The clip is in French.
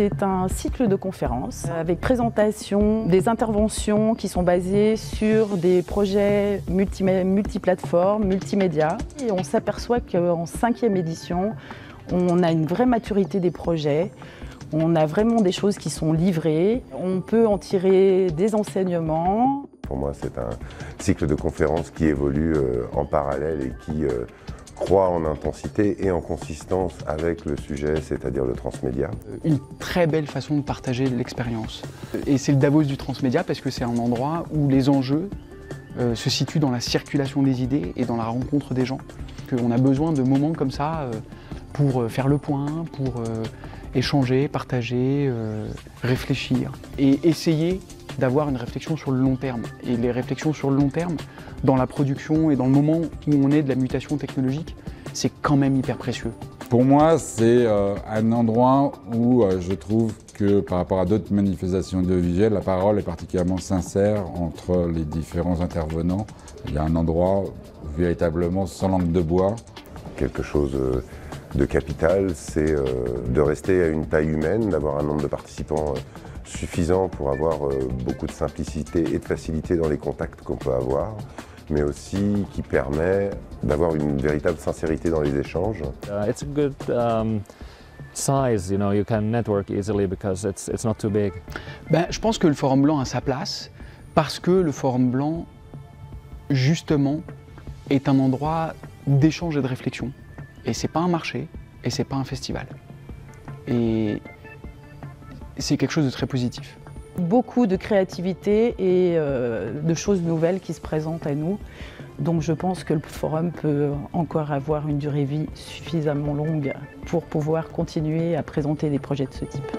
c'est un cycle de conférences avec présentation des interventions qui sont basées sur des projets multiplateformes, multimédia. Et on s'aperçoit qu'en 5e édition, on a une vraie maturité des projets. On a vraiment des choses qui sont livrées. On peut en tirer des enseignements. Pour moi, c'est un cycle de conférences qui évolue en parallèle et qui croît en intensité et en consistance avec le sujet, c'est-à-dire le transmédia. Une très belle façon de partager l'expérience. Et c'est le Davos du transmédia parce que c'est un endroit où les enjeux se situent dans la circulation des idées et dans la rencontre des gens. On a besoin de moments comme ça pour faire le point, pour échanger, partager, réfléchir et essayer d'avoir une réflexion sur le long terme. Et les réflexions sur le long terme, dans la production et dans le moment où on est de la mutation technologique, c'est quand même hyper précieux. Pour moi, c'est un endroit où je trouve que par rapport à d'autres manifestations audiovisuelles, la parole est particulièrement sincère entre les différents intervenants. Il y a un endroit véritablement sans langue de bois. Quelque chose de capital, c'est de rester à une taille humaine, d'avoir un nombre de participants suffisant pour avoir beaucoup de simplicité et de facilité dans les contacts qu'on peut avoir, mais aussi qui permet d'avoir une véritable sincérité dans les échanges. It's a good size, you can network easily because it's not too big. Je pense que le Forum Blanc a sa place parce que le Forum Blanc, justement, est un endroit d'échange et de réflexion. Et c'est pas un marché, et c'est pas un festival. Et c'est quelque chose de très positif. Beaucoup de créativité et de choses nouvelles qui se présentent à nous. Donc je pense que le forum peut encore avoir une durée de vie suffisamment longue pour pouvoir continuer à présenter des projets de ce type.